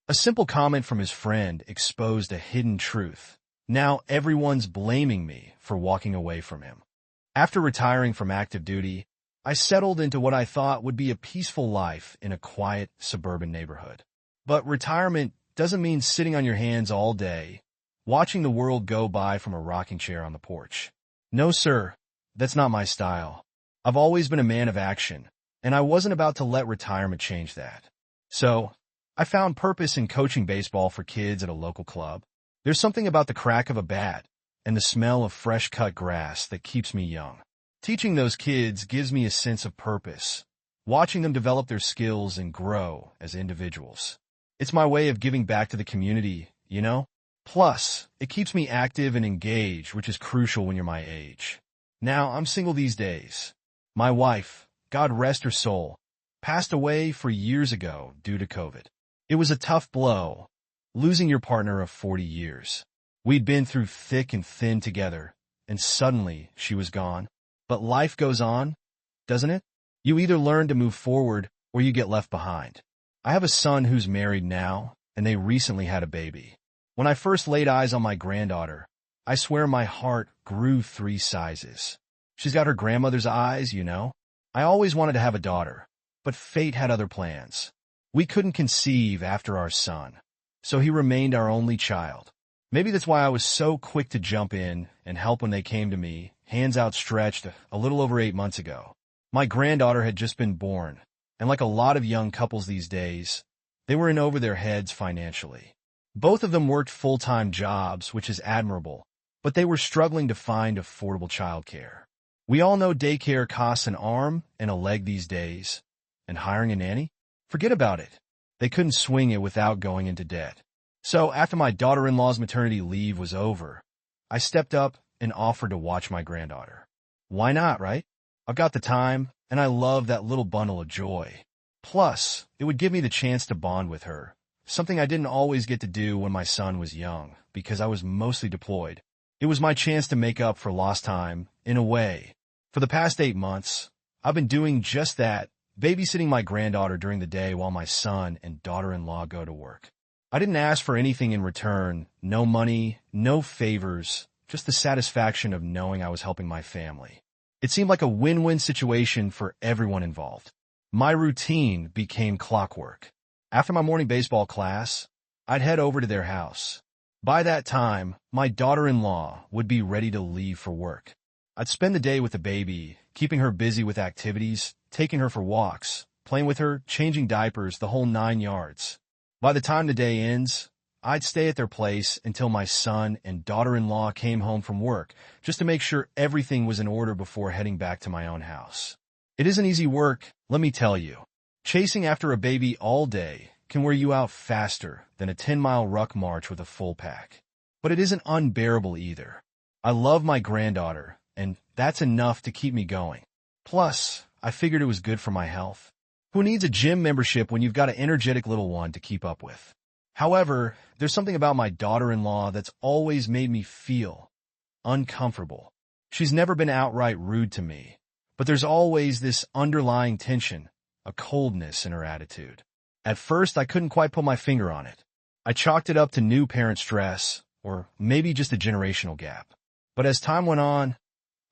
A simple comment from his friend exposed a hidden truth. Now everyone's blaming me for walking away from him. After retiring from active duty, I settled into what I thought would be a peaceful life in a quiet suburban neighborhood. But retirement doesn't mean sitting on your hands all day, watching the world go by from a rocking chair on the porch. No, sir, that's not my style. I've always been a man of action, and I wasn't about to let retirement change that. So, I found purpose in coaching baseball for kids at a local club. There's something about the crack of a bat and the smell of fresh-cut grass that keeps me young. Teaching those kids gives me a sense of purpose, watching them develop their skills and grow as individuals. It's my way of giving back to the community, you know? Plus, it keeps me active and engaged, which is crucial when you're my age. Now, I'm single these days. My wife, God rest her soul, passed away 4 years ago due to COVID. It was a tough blow, losing your partner of 40 years. We'd been through thick and thin together, and suddenly she was gone. But life goes on, doesn't it? You either learn to move forward or you get left behind. I have a son who's married now, and they recently had a baby. When I first laid eyes on my granddaughter, I swear my heart grew 3 sizes. She's got her grandmother's eyes, you know. I always wanted to have a daughter, but fate had other plans. We couldn't conceive after our son, so he remained our only child. Maybe that's why I was so quick to jump in and help when they came to me, hands outstretched, a little over 8 months ago. My granddaughter had just been born, and like a lot of young couples these days, they were in over their heads financially. Both of them worked full-time jobs, which is admirable, but they were struggling to find affordable childcare. We all know daycare costs an arm and a leg these days, and hiring a nanny? Forget about it. They couldn't swing it without going into debt. So after my daughter-in-law's maternity leave was over, I stepped up and offered to watch my granddaughter. Why not, right? I've got the time, and I love that little bundle of joy. Plus, it would give me the chance to bond with her, something I didn't always get to do when my son was young, because I was mostly deployed. It was my chance to make up for lost time, in a way. For the past 8 months, I've been doing just that, babysitting my granddaughter during the day while my son and daughter-in-law go to work. I didn't ask for anything in return, no money, no favors, just the satisfaction of knowing I was helping my family. It seemed like a win-win situation for everyone involved. My routine became clockwork. After my morning baseball class, I'd head over to their house. By that time, my daughter-in-law would be ready to leave for work. I'd spend the day with the baby, keeping her busy with activities, taking her for walks, playing with her, changing diapers, the whole 9 yards. By the time the day ends, I'd stay at their place until my son and daughter-in-law came home from work, just to make sure everything was in order before heading back to my own house. It isn't easy work, let me tell you. Chasing after a baby all day can wear you out faster than a 10-mile ruck march with a full pack. But it isn't unbearable either. I love my granddaughter, and that's enough to keep me going. Plus, I figured it was good for my health. Who needs a gym membership when you've got an energetic little one to keep up with? However, there's something about my daughter-in-law that's always made me feel uncomfortable. She's never been outright rude to me, but there's always this underlying tension, a coldness in her attitude. At first, I couldn't quite put my finger on it. I chalked it up to new parent stress, or maybe just a generational gap. But as time went on,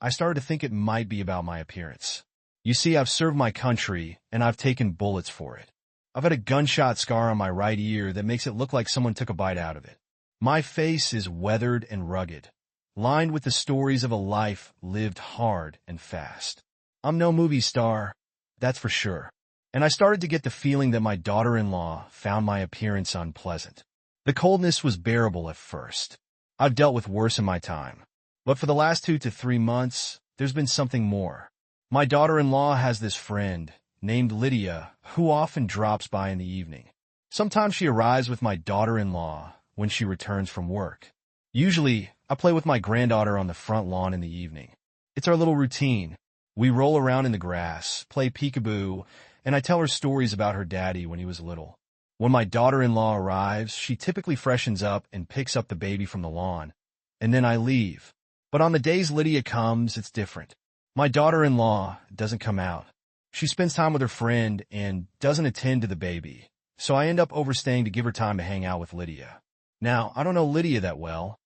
I started to think it might be about my appearance. You see, I've served my country, and I've taken bullets for it. I've had a gunshot scar on my right ear that makes it look like someone took a bite out of it. My face is weathered and rugged, lined with the stories of a life lived hard and fast. I'm no movie star, that's for sure. And I started to get the feeling that my daughter-in-law found my appearance unpleasant. The coldness was bearable at first. I've dealt with worse in my time. But for the last 2 to 3 months, there's been something more. My daughter-in-law has this friend named Lydia, who often drops by in the evening. Sometimes she arrives with my daughter-in-law when she returns from work. Usually, I play with my granddaughter on the front lawn in the evening. It's our little routine. We roll around in the grass, play peekaboo, and I tell her stories about her daddy when he was little. When my daughter-in-law arrives, she typically freshens up and picks up the baby from the lawn, and then I leave. But on the days Lydia comes, it's different. My daughter-in-law doesn't come out. She spends time with her friend and doesn't attend to the baby, so I end up overstaying to give her time to hang out with Lydia. Now, I don't know Lydia that well,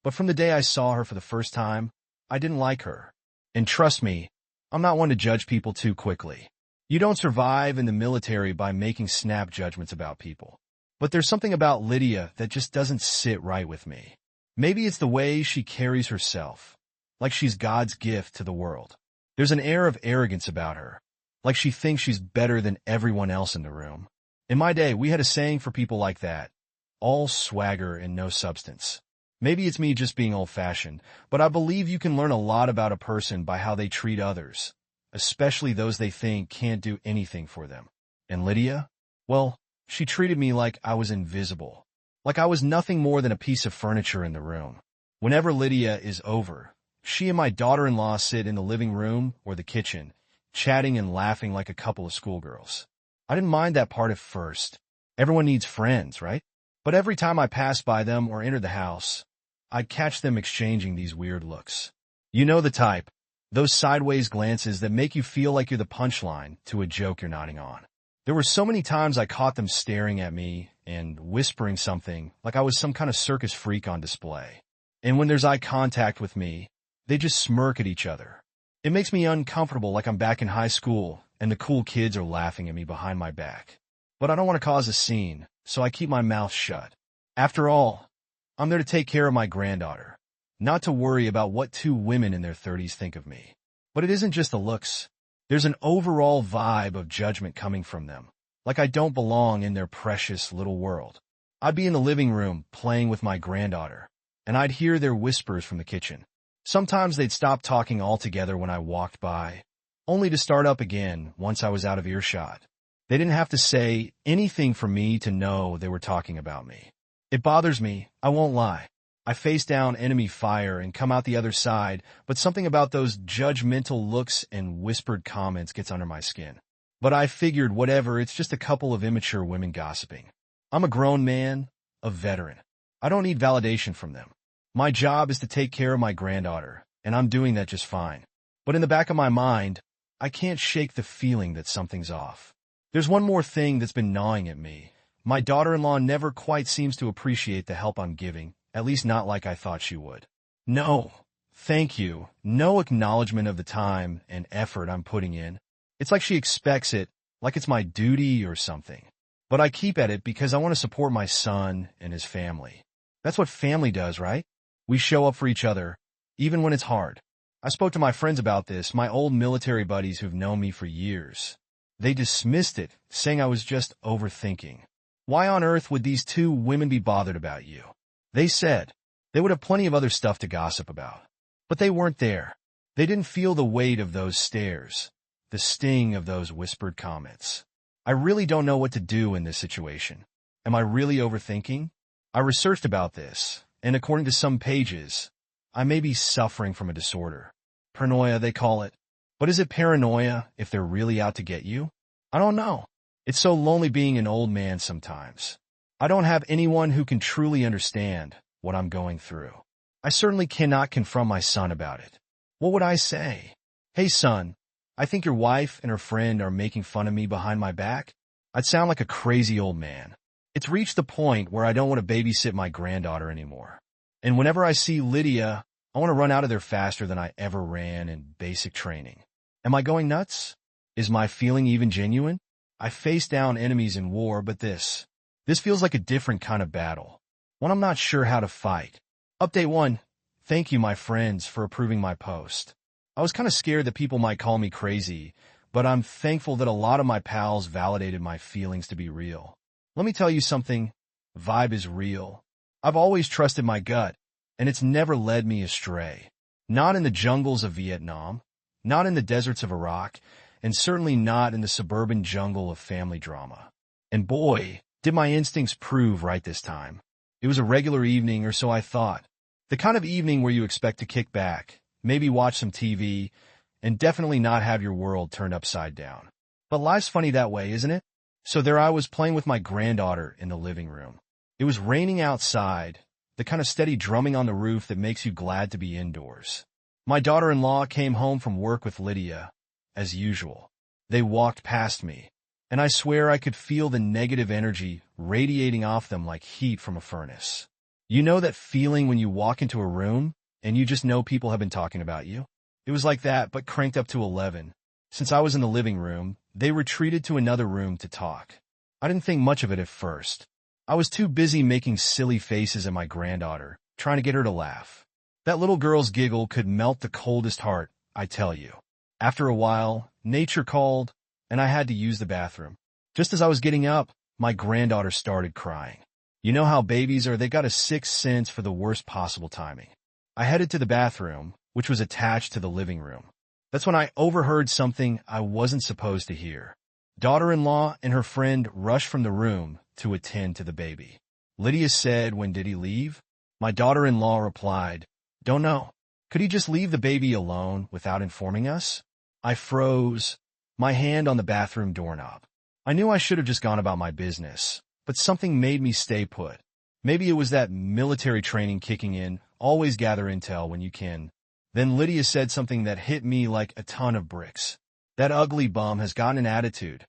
but from the day I saw her for the first time, I didn't like her. And trust me, I'm not one to judge people too quickly. You don't survive in the military by making snap judgments about people. But there's something about Lydia that just doesn't sit right with me. Maybe it's the way she carries herself, like she's God's gift to the world. There's an air of arrogance about her, like she thinks she's better than everyone else in the room. In my day, we had a saying for people like that: all swagger and no substance. Maybe it's me just being old-fashioned, but I believe you can learn a lot about a person by how they treat others, especially those they think can't do anything for them. And Lydia? Well, she treated me like I was invisible, like I was nothing more than a piece of furniture in the room. Whenever Lydia is over, she and my daughter-in-law sit in the living room or the kitchen, chatting and laughing like a couple of schoolgirls. I didn't mind that part at first. Everyone needs friends, right? But every time I passed by them or entered the house, I'd catch them exchanging these weird looks. You know the type, those sideways glances that make you feel like you're the punchline to a joke you're nodding on. There were so many times I caught them staring at me and whispering something like I was some kind of circus freak on display. And when there's eye contact with me, they just smirk at each other. It makes me uncomfortable, like I'm back in high school and the cool kids are laughing at me behind my back. But I don't want to cause a scene, so I keep my mouth shut. After all, I'm there to take care of my granddaughter, not to worry about what two women in their 30s think of me. But it isn't just the looks. There's an overall vibe of judgment coming from them, like I don't belong in their precious little world. I'd be in the living room playing with my granddaughter, and I'd hear their whispers from the kitchen. Sometimes they'd stop talking altogether when I walked by, only to start up again once I was out of earshot. They didn't have to say anything for me to know they were talking about me. It bothers me, I won't lie. I face down enemy fire and come out the other side, but something about those judgmental looks and whispered comments gets under my skin. But I figured whatever, it's just a couple of immature women gossiping. I'm a grown man, a veteran. I don't need validation from them. My job is to take care of my granddaughter, and I'm doing that just fine. But in the back of my mind, I can't shake the feeling that something's off. There's one more thing that's been gnawing at me. My daughter-in-law never quite seems to appreciate the help I'm giving, at least not like I thought she would. No, thank you, no acknowledgement of the time and effort I'm putting in. It's like she expects it, like it's my duty or something. But I keep at it because I want to support my son and his family. That's what family does, right? We show up for each other, even when it's hard. I spoke to my friends about this, my old military buddies who've known me for years. They dismissed it, saying I was just overthinking. Why on earth would these two women be bothered about you? They said they would have plenty of other stuff to gossip about. But they weren't there. They didn't feel the weight of those stares, the sting of those whispered comments. I really don't know what to do in this situation. Am I really overthinking? I researched about this, and according to some pages, I may be suffering from a disorder. Paranoia, they call it. But is it paranoia if they're really out to get you? I don't know. It's so lonely being an old man sometimes. I don't have anyone who can truly understand what I'm going through. I certainly cannot confront my son about it. What would I say? Hey son, I think your wife and her friend are making fun of me behind my back. I'd sound like a crazy old man. It's reached the point where I don't want to babysit my granddaughter anymore. And whenever I see Lydia, I want to run out of there faster than I ever ran in basic training. Am I going nuts? Is my feeling even genuine? I face down enemies in war, but this feels like a different kind of battle, one I'm not sure how to fight. Update 1. Thank you, my friends, for approving my post. I was kind of scared that people might call me crazy, but I'm thankful that a lot of my pals validated my feelings to be real. Let me tell you something, vibe is real. I've always trusted my gut, and it's never led me astray. Not in the jungles of Vietnam, not in the deserts of Iraq, and certainly not in the suburban jungle of family drama. And boy, did my instincts prove right this time. It was a regular evening, or so I thought. The kind of evening where you expect to kick back, maybe watch some TV, and definitely not have your world turned upside down. But life's funny that way, isn't it? So there I was playing with my granddaughter in the living room. It was raining outside, the kind of steady drumming on the roof that makes you glad to be indoors. My daughter-in-law came home from work with Lydia, as usual. They walked past me, and I swear I could feel the negative energy radiating off them like heat from a furnace. You know that feeling when you walk into a room and you just know people have been talking about you? It was like that, but cranked up to 11. Since I was in the living room, they retreated to another room to talk. I didn't think much of it at first. I was too busy making silly faces at my granddaughter, trying to get her to laugh. That little girl's giggle could melt the coldest heart, I tell you. After a while, nature called, and I had to use the bathroom. Just as I was getting up, my granddaughter started crying. You know how babies are, they got a sixth sense for the worst possible timing. I headed to the bathroom, which was attached to the living room. That's when I overheard something I wasn't supposed to hear. Daughter-in-law and her friend rushed from the room to attend to the baby. Lydia said, "When did he leave?" My daughter-in-law replied, "Don't know. Could he just leave the baby alone without informing us?" I froze, my hand on the bathroom doorknob. I knew I should have just gone about my business, but something made me stay put. Maybe it was that military training kicking in, always gather intel when you can. Then Lydia said something that hit me like a ton of bricks. "That ugly bum has got an attitude."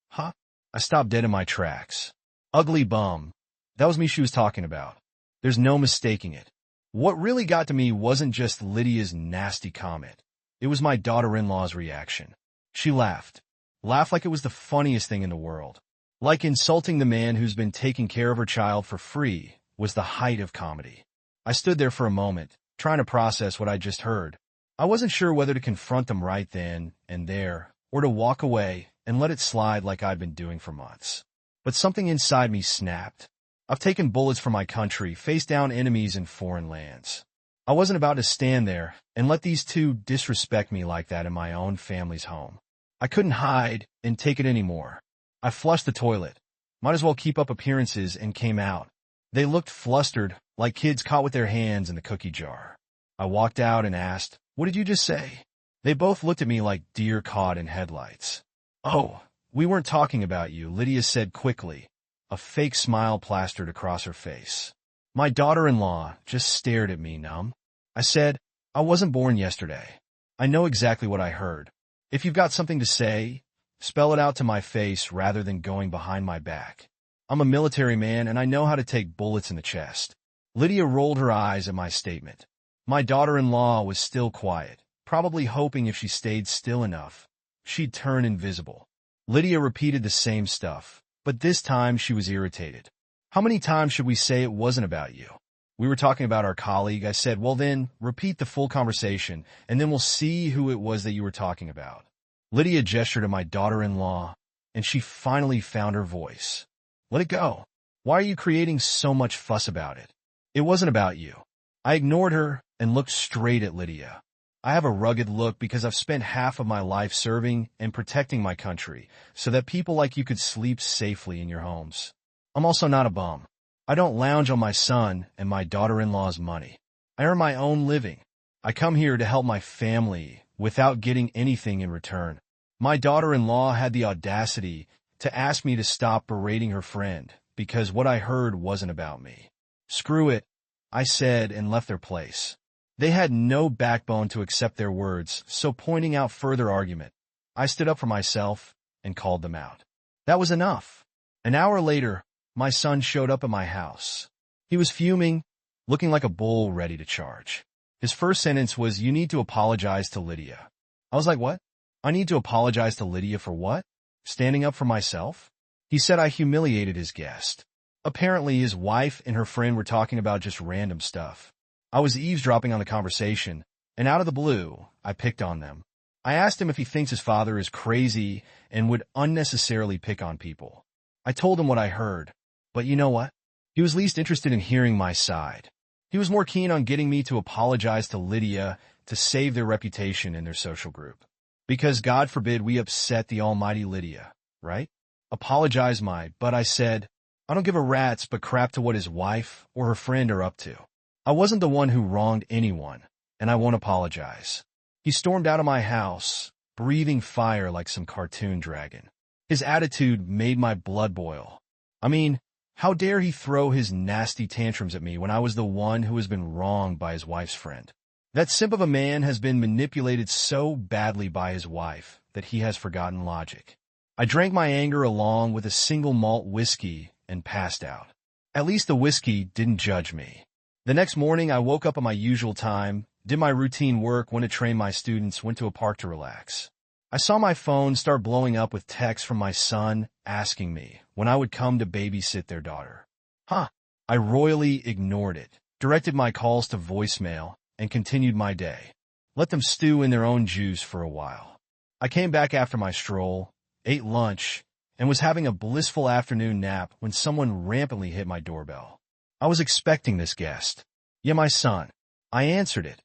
Huh? I stopped dead in my tracks. Ugly bum. That was me she was talking about. There's no mistaking it. What really got to me wasn't just Lydia's nasty comment. It was my daughter-in-law's reaction. She laughed. Laughed like it was the funniest thing in the world. Like insulting the man who's been taking care of her child for free was the height of comedy. I stood there for a moment, trying to process what I just heard. I wasn't sure whether to confront them right then and there, or to walk away and let it slide like I'd been doing for months. But something inside me snapped. I've taken bullets for my country, faced down enemies in foreign lands. I wasn't about to stand there and let these two disrespect me like that in my own family's home. I couldn't hide and take it anymore. I flushed the toilet. Might as well keep up appearances and came out. They looked flustered, like kids caught with their hands in the cookie jar. I walked out and asked, "What did you just say?" They both looked at me like deer caught in headlights. "Oh, we weren't talking about you," Lydia said quickly. A fake smile plastered across her face. My daughter-in-law just stared at me numb. I said, "I wasn't born yesterday. I know exactly what I heard. If you've got something to say, spell it out to my face rather than going behind my back. I'm a military man and I know how to take bullets in the chest." Lydia rolled her eyes at my statement. My daughter-in-law was still quiet, probably hoping if she stayed still enough, she'd turn invisible. Lydia repeated the same stuff, but this time she was irritated. "How many times should we say it wasn't about you? We were talking about our colleague." I said, "Well then, repeat the full conversation, and then we'll see who it was that you were talking about." Lydia gestured at my daughter-in-law, and she finally found her voice. "Let it go. Why are you creating so much fuss about it? It wasn't about you." I ignored her and looked straight at Lydia. I have a rugged look because I've spent half of my life serving and protecting my country so that people like you could sleep safely in your homes. I'm also not a bum. I don't lounge on my son and my daughter-in-law's money. I earn my own living. I come here to help my family without getting anything in return. My daughter-in-law had the audacity to ask me to stop berating her friend because what I heard wasn't about me. "Screw it," I said and left their place. They had no backbone to accept their words, so pointing out further argument, I stood up for myself and called them out. That was enough. An hour later, my son showed up at my house. He was fuming, looking like a bull ready to charge. His first sentence was, "You need to apologize to Lydia." I was like, "What? I need to apologize to Lydia for what? Standing up for myself?" He said I humiliated his guest. Apparently, his wife and her friend were talking about just random stuff. I was eavesdropping on the conversation, and out of the blue, I picked on them. I asked him if he thinks his father is crazy and would unnecessarily pick on people. I told him what I heard, but you know what? He was least interested in hearing my side. He was more keen on getting me to apologize to Lydia to save their reputation in their social group. Because God forbid we upset the almighty Lydia, right? Apologize but I said, I don't give a rat's but crap to what his wife or her friend are up to. I wasn't the one who wronged anyone, and I won't apologize. He stormed out of my house, breathing fire like some cartoon dragon. His attitude made my blood boil. I mean, how dare he throw his nasty tantrums at me when I was the one who has been wronged by his wife's friend? That simp of a man has been manipulated so badly by his wife that he has forgotten logic. I drank my anger along with a single malt whiskey and passed out. At least the whiskey didn't judge me. The next morning, I woke up at my usual time, did my routine work, went to train my students, went to a park to relax. I saw my phone start blowing up with texts from my son asking me when I would come to babysit their daughter. I royally ignored it, directed my calls to voicemail, and continued my day. Let them stew in their own juice for a while. I came back after my stroll, ate lunch, and was having a blissful afternoon nap when someone rampantly hit my doorbell. I was expecting this guest. Yeah, my son. I answered it,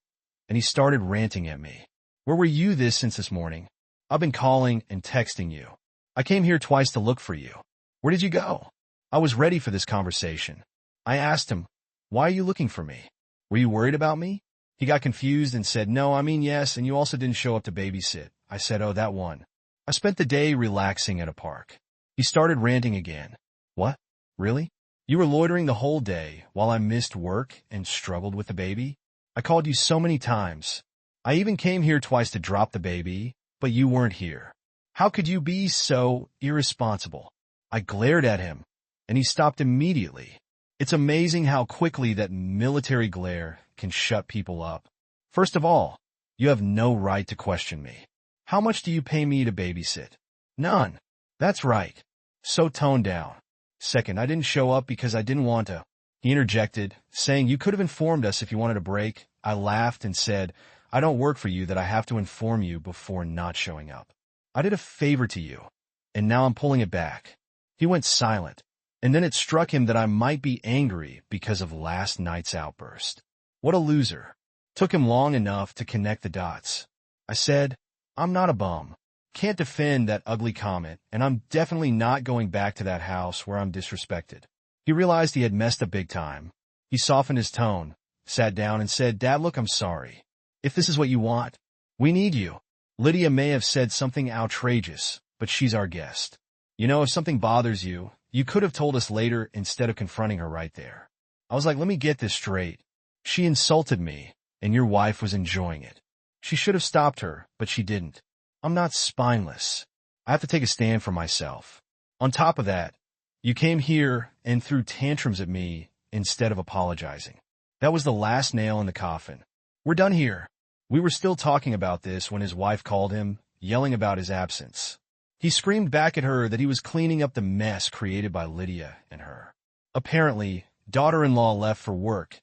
and he started ranting at me. Where were you since this morning? I've been calling and texting you. I came here twice to look for you. Where did you go? I was ready for this conversation. I asked him, why are you looking for me? Were you worried about me? He got confused and said, no, I mean yes, and you also didn't show up to babysit. I said, oh, that one. I spent the day relaxing at a park. He started ranting again. What? Really? You were loitering the whole day while I missed work and struggled with the baby? I called you so many times. I even came here twice to drop the baby, but you weren't here. How could you be so irresponsible? I glared at him, and he stopped immediately. It's amazing how quickly that military glare can shut people up. First of all, you have no right to question me. How much do you pay me to babysit? None. That's right. So tone down. Second, I didn't show up because I didn't want to. He interjected, saying you could have informed us if you wanted a break. I laughed and said, I don't work for you that I have to inform you before not showing up. I did a favor to you, and now I'm pulling it back. He went silent, and then it struck him that I might be angry because of last night's outburst. What a loser. Took him long enough to connect the dots. I said, I'm not a bum. Can't defend that ugly comment, and I'm definitely not going back to that house where I'm disrespected. He realized he had messed up big time. He softened his tone, sat down and said, Dad, look, I'm sorry. If this is what you want, we need you. Lydia may have said something outrageous, but she's our guest. You know, if something bothers you, you could have told us later instead of confronting her right there. I was like, let me get this straight. She insulted me, and your wife was enjoying it. She should have stopped her, but she didn't. I'm not spineless. I have to take a stand for myself. On top of that, you came here and threw tantrums at me instead of apologizing. That was the last nail in the coffin. We're done here. We were still talking about this when his wife called him, yelling about his absence. He screamed back at her that he was cleaning up the mess created by Lydia and her. Apparently, daughter-in-law left for work,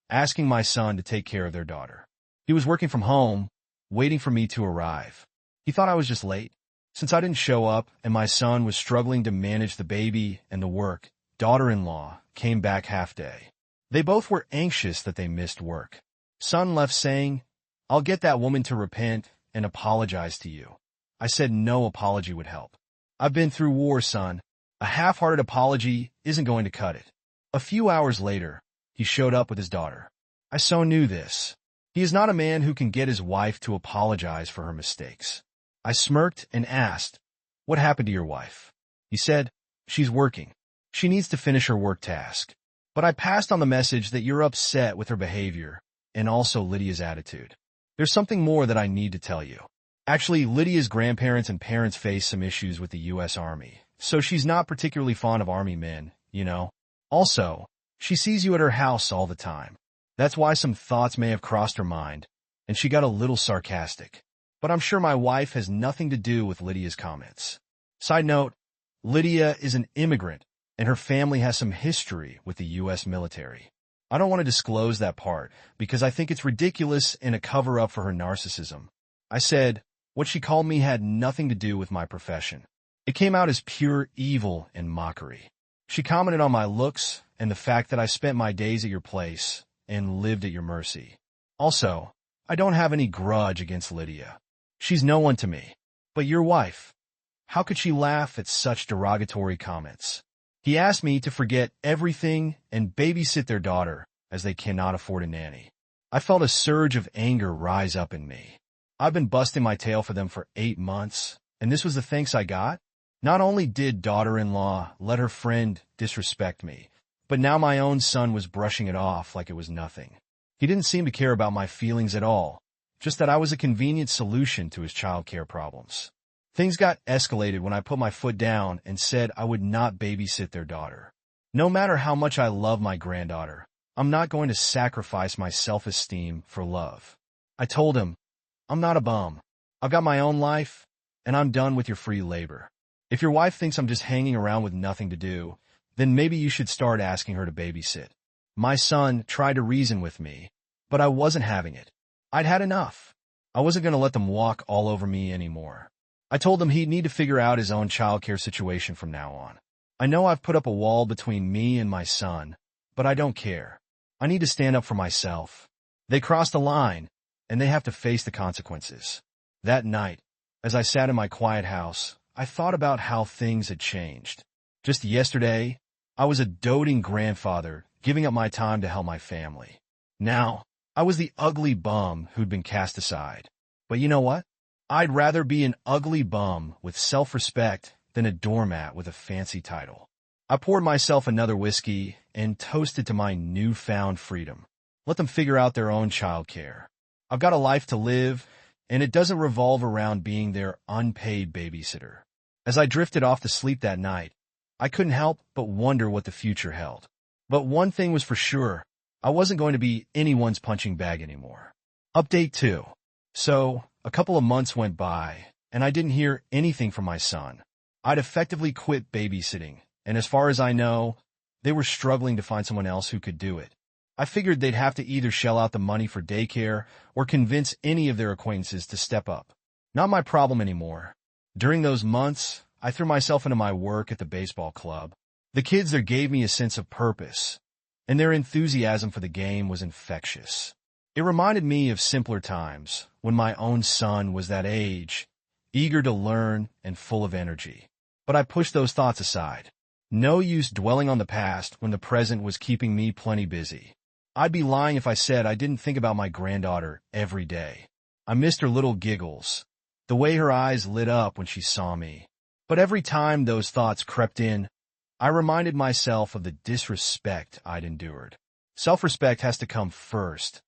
asking my son to take care of their daughter. He was working from home, waiting for me to arrive. He thought I was just late. Since I didn't show up and my son was struggling to manage the baby and the work, daughter-in-law came back half-day. They both were anxious that they missed work. Son left saying, I'll get that woman to repent and apologize to you. I said no apology would help. I've been through war, son. A half-hearted apology isn't going to cut it. A few hours later, he showed up with his daughter. I so knew this. He is not a man who can get his wife to apologize for her mistakes. I smirked and asked, what happened to your wife? He said, she's working. She needs to finish her work task. But I passed on the message that you're upset with her behavior and also Lydia's attitude. There's something more that I need to tell you. Actually, Lydia's grandparents and parents face some issues with the U.S. Army, so she's not particularly fond of Army men, you know. Also, she sees you at her house all the time. That's why some thoughts may have crossed her mind, and she got a little sarcastic. But I'm sure my wife has nothing to do with Lydia's comments. Side note, Lydia is an immigrant, and her family has some history with the U.S. military. I don't want to disclose that part, because I think it's ridiculous and a cover-up for her narcissism. I said, what she called me had nothing to do with my profession. It came out as pure evil and mockery. She commented on my looks and the fact that I spent my days at your place and lived at your mercy. Also, I don't have any grudge against Lydia. She's no one to me. But your wife, how could she laugh at such derogatory comments? He asked me to forget everything and babysit their daughter, as they cannot afford a nanny. I felt a surge of anger rise up in me. I've been busting my tail for them for 8 months, and this was the thanks I got? Not only did daughter-in-law let her friend disrespect me, but now my own son was brushing it off like it was nothing. He didn't seem to care about my feelings at all, just that I was a convenient solution to his child care problems. Things got escalated when I put my foot down and said I would not babysit their daughter. No matter how much I love my granddaughter, I'm not going to sacrifice my self-esteem for love. I told him, I'm not a bum. I've got my own life, and I'm done with your free labor. If your wife thinks I'm just hanging around with nothing to do, then maybe you should start asking her to babysit. My son tried to reason with me, but I wasn't having it. I'd had enough. I wasn't going to let them walk all over me anymore. I told him he'd need to figure out his own childcare situation from now on. I know I've put up a wall between me and my son, but I don't care. I need to stand up for myself. They crossed the line, and they have to face the consequences. That night, as I sat in my quiet house, I thought about how things had changed. Just yesterday, I was a doting grandfather, giving up my time to help my family. Now, I was the ugly bum who'd been cast aside. But you know what? I'd rather be an ugly bum with self-respect than a doormat with a fancy title. I poured myself another whiskey and toasted to my newfound freedom. Let them figure out their own childcare. I've got a life to live, and it doesn't revolve around being their unpaid babysitter. As I drifted off to sleep that night, I couldn't help but wonder what the future held. But one thing was for sure, I wasn't going to be anyone's punching bag anymore. Update 2. So, a couple of months went by, and I didn't hear anything from my son. I'd effectively quit babysitting, and as far as I know, they were struggling to find someone else who could do it. I figured they'd have to either shell out the money for daycare or convince any of their acquaintances to step up. Not my problem anymore. During those months, I threw myself into my work at the baseball club. The kids there gave me a sense of purpose, and their enthusiasm for the game was infectious. It reminded me of simpler times, when my own son was that age, eager to learn and full of energy. But I pushed those thoughts aside. No use dwelling on the past when the present was keeping me plenty busy. I'd be lying if I said I didn't think about my granddaughter every day. I missed her little giggles, the way her eyes lit up when she saw me. But every time those thoughts crept in, I reminded myself of the disrespect I'd endured. Self-respect has to come first,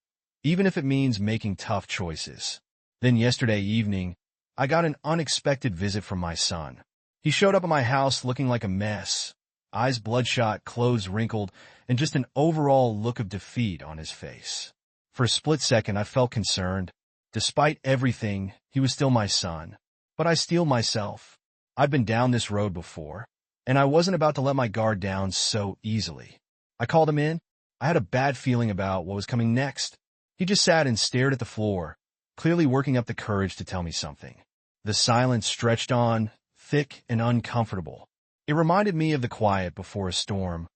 even if it means making tough choices. Then yesterday evening, I got an unexpected visit from my son. He showed up at my house looking like a mess, eyes bloodshot, clothes wrinkled, and just an overall look of defeat on his face. For a split second, I felt concerned. Despite everything, he was still my son. But I steeled myself. I'd been down this road before, and I wasn't about to let my guard down so easily. I called him in. I had a bad feeling about what was coming next. He just sat and stared at the floor, clearly working up the courage to tell me something. The silence stretched on, thick and uncomfortable. It reminded me of the quiet before a storm.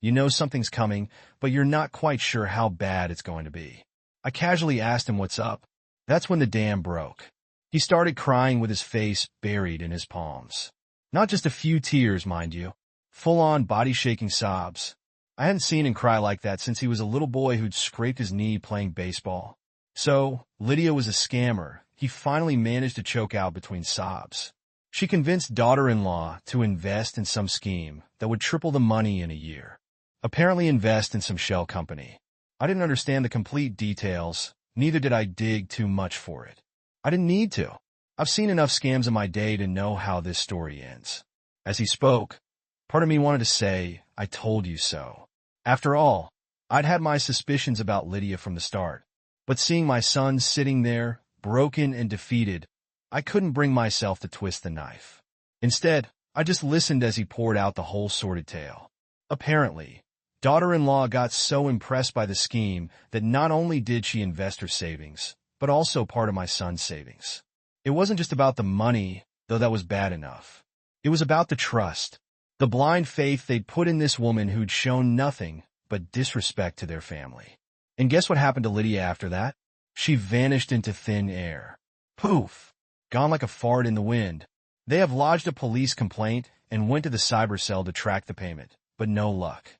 You know something's coming, but you're not quite sure how bad it's going to be. I casually asked him what's up. That's when the dam broke. He started crying with his face buried in his palms. Not just a few tears, mind you. Full-on body-shaking sobs. I hadn't seen him cry like that since he was a little boy who'd scraped his knee playing baseball. So, Lydia was a scammer. He finally managed to choke out between sobs. She convinced daughter-in-law to invest in some scheme that would triple the money in a year. Apparently invest in some shell company. I didn't understand the complete details, neither did I dig too much for it. I didn't need to. I've seen enough scams in my day to know how this story ends. As he spoke, part of me wanted to say, I told you so. After all, I'd had my suspicions about Lydia from the start. But seeing my son sitting there, broken and defeated, I couldn't bring myself to twist the knife. Instead, I just listened as he poured out the whole sordid tale. Apparently, daughter-in-law got so impressed by the scheme that not only did she invest her savings, but also part of my son's savings. It wasn't just about the money, though that was bad enough. It was about the trust, the blind faith they'd put in this woman who'd shown nothing but disrespect to their family. And guess what happened to Lydia after that? She vanished into thin air. Poof! Gone like a fart in the wind. They have lodged a police complaint and went to the cyber cell to track the payment, but no luck.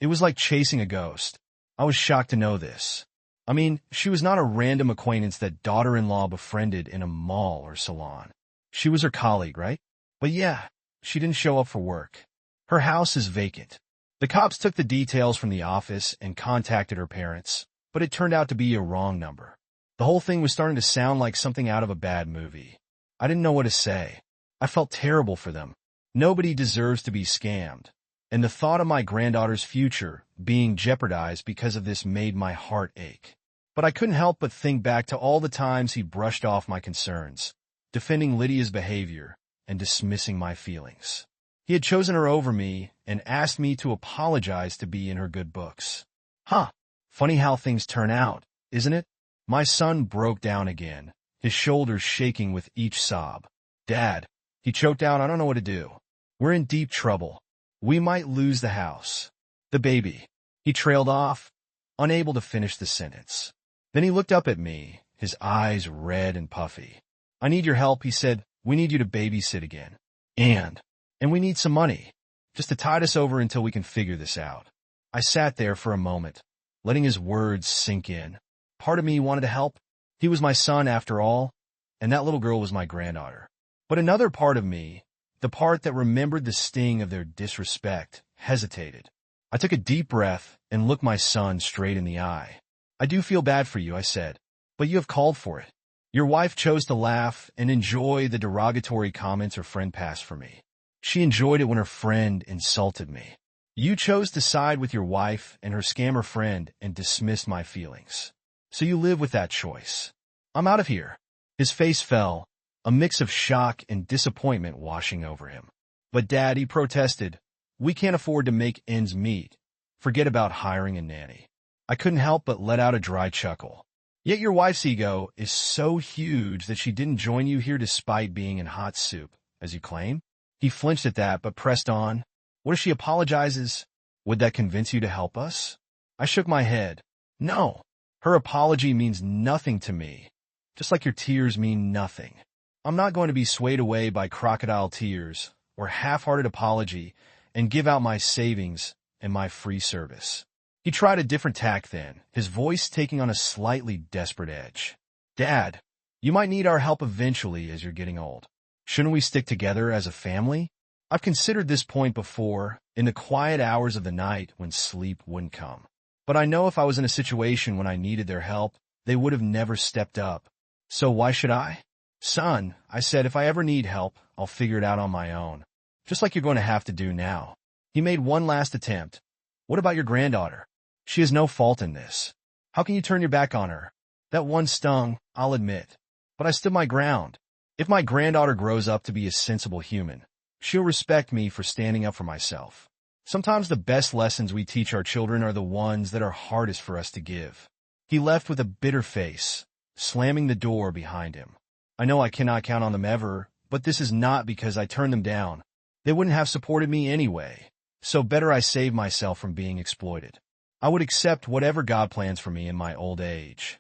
It was like chasing a ghost. I was shocked to know this. I mean, she was not a random acquaintance that daughter-in-law befriended in a mall or salon. She was her colleague, right? But yeah, she didn't show up for work. Her house is vacant. The cops took the details from the office and contacted her parents, but it turned out to be a wrong number. The whole thing was starting to sound like something out of a bad movie. I didn't know what to say. I felt terrible for them. Nobody deserves to be scammed. And the thought of my granddaughter's future being jeopardized because of this made my heart ache. But I couldn't help but think back to all the times he brushed off my concerns, defending Lydia's behavior and dismissing my feelings. He had chosen her over me and asked me to apologize to be in her good books. Huh. Funny how things turn out, isn't it? My son broke down again, his shoulders shaking with each sob. Dad, he choked out, I don't know what to do. We're in deep trouble. We might lose the house. The baby. He trailed off, unable to finish the sentence. Then he looked up at me, his eyes red and puffy. I need your help, he said. We need you to babysit again. And we need some money, just to tide us over until we can figure this out. I sat there for a moment, letting his words sink in. Part of me wanted to help. He was my son after all, and that little girl was my granddaughter. But another part of me, the part that remembered the sting of their disrespect, hesitated. I took a deep breath and looked my son straight in the eye. I do feel bad for you, I said, but you have called for it. Your wife chose to laugh and enjoy the derogatory comments her friend passed for me. She enjoyed it when her friend insulted me. You chose to side with your wife and her scammer friend and dismissed my feelings. So you live with that choice. I'm out of here. His face fell, a mix of shock and disappointment washing over him. But Dad, he protested, we can't afford to make ends meet. Forget about hiring a nanny. I couldn't help but let out a dry chuckle. Yet your wife's ego is so huge that she didn't join you here despite being in hot soup, as you claim? He flinched at that, but pressed on. What if she apologizes? Would that convince you to help us? I shook my head. No, her apology means nothing to me, just like your tears mean nothing. I'm not going to be swayed away by crocodile tears or half-hearted apology and give out my savings and my free service. He tried a different tack then, his voice taking on a slightly desperate edge. Dad, you might need our help eventually as you're getting old. Shouldn't we stick together as a family? I've considered this point before, in the quiet hours of the night when sleep wouldn't come. But I know if I was in a situation when I needed their help, they would have never stepped up. So why should I? Son, I said, if I ever need help, I'll figure it out on my own. Just like you're going to have to do now. He made one last attempt. What about your granddaughter? She has no fault in this. How can you turn your back on her? That one stung, I'll admit. But I stood my ground. If my granddaughter grows up to be a sensible human, she'll respect me for standing up for myself. Sometimes the best lessons we teach our children are the ones that are hardest for us to give. He left with a bitter face, slamming the door behind him. I know I cannot count on them ever, but this is not because I turned them down. They wouldn't have supported me anyway, so better I save myself from being exploited. I would accept whatever God plans for me in my old age.